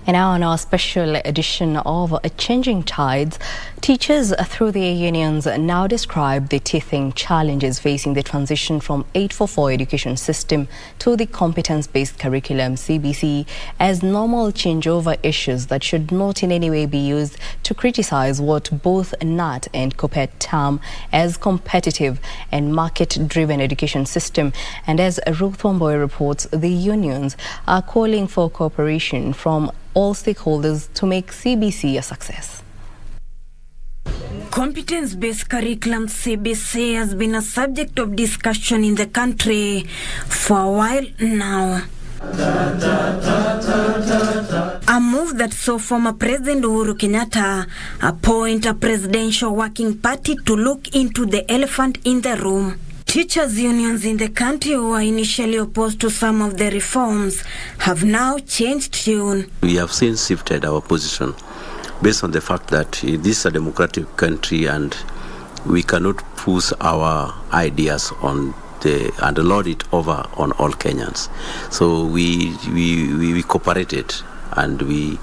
And now on our special edition of Changing Tides, teachers through their unions now describe the teething challenges facing the transition from 844 education system to the Competence Based Curriculum CBC as normal changeover issues that should not in any way be used to criticize what both KNUT and KUPPET term as competitive and market-driven education system. And as Ruth Wamboi reports, the unions are calling for cooperation from all stakeholders to make CBC a success. Competence Based Curriculum CBC has been a subject of discussion in the country for a while now. A move that saw former President Uhuru Kenyatta appoint a presidential working party to look into the elephant in the room. Teachers' unions in the country who were initially opposed to some of the reforms have now changed tune. We have since shifted our position based on the fact that this is a democratic country and we cannot push our ideas on and lord it over on all Kenyans. So we cooperated and we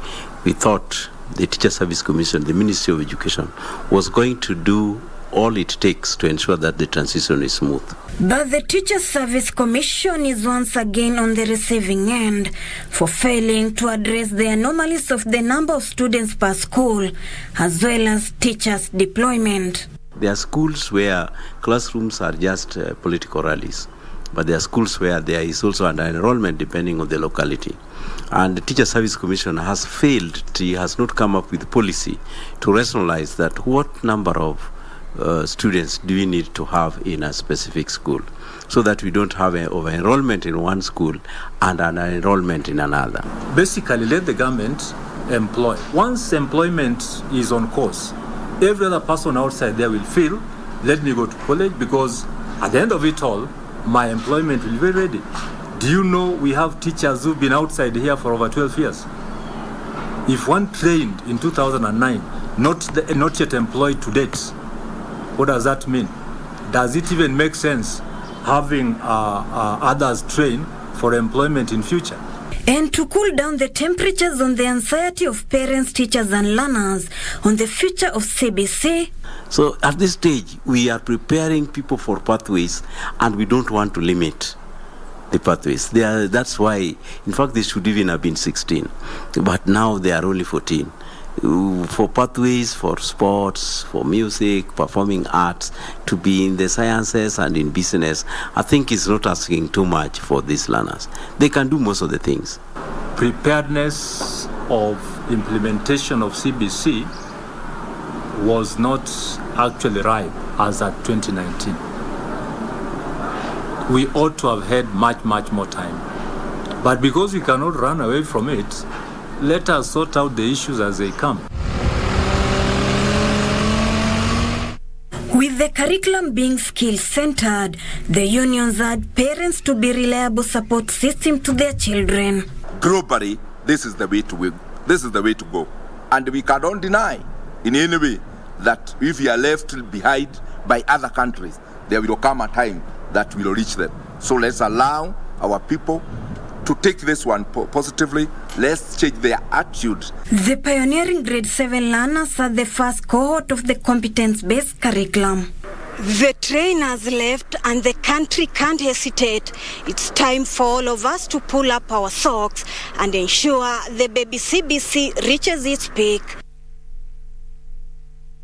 thought the Teacher Service Commission, the Ministry of Education, was going to do all it takes to ensure that the transition is smooth. But the Teacher Service Commission is once again on the receiving end for failing to address the anomalies of the number of students per school as well as teachers' deployment. There are schools where classrooms are just political rallies, but there are schools where there is also an enrollment depending on the locality. And the Teacher Service Commission has failed, it has not come up with policy to rationalize that what number of students do we need to have in a specific school so that we don't have an over-enrollment in one school and an enrollment in another. Basically, let the government employ. Once employment is on course, every other person outside there will feel, let me go to college because at the end of it all, my employment will be ready. Do you know we have teachers who've been outside here for over 12 years? If one trained in 2009, not yet employed to date, what does that mean? Does it even make sense having others train for employment in future? And to cool down the temperatures on the anxiety of parents, teachers and learners on the future of CBC. So at this stage, we are preparing people for pathways and we don't want to limit the pathways. That's why, in fact, they should even have been 16. But now they are only 14. For pathways, for sports, for music, performing arts, to be in the sciences and in business, I think it's not asking too much for these learners. They can do most of the things. Preparedness of implementation of CBC was not actually ripe as at 2019. We ought to have had much more time. But because we cannot run away from it, let us sort out the issues as they come. With the curriculum being skill-centered, the unions urge parents to be reliable support system to their children. Globally, this is the way to go. And we cannot deny in any way that if we are left behind by other countries, there will come a time that will reach them. So let's allow our people to take this one positively. Let's change their attitude. The pioneering grade 7 learners are the first cohort of the competence-based curriculum. The train has left and the country can't hesitate. It's time for all of us to pull up our socks and ensure the baby CBC reaches its peak.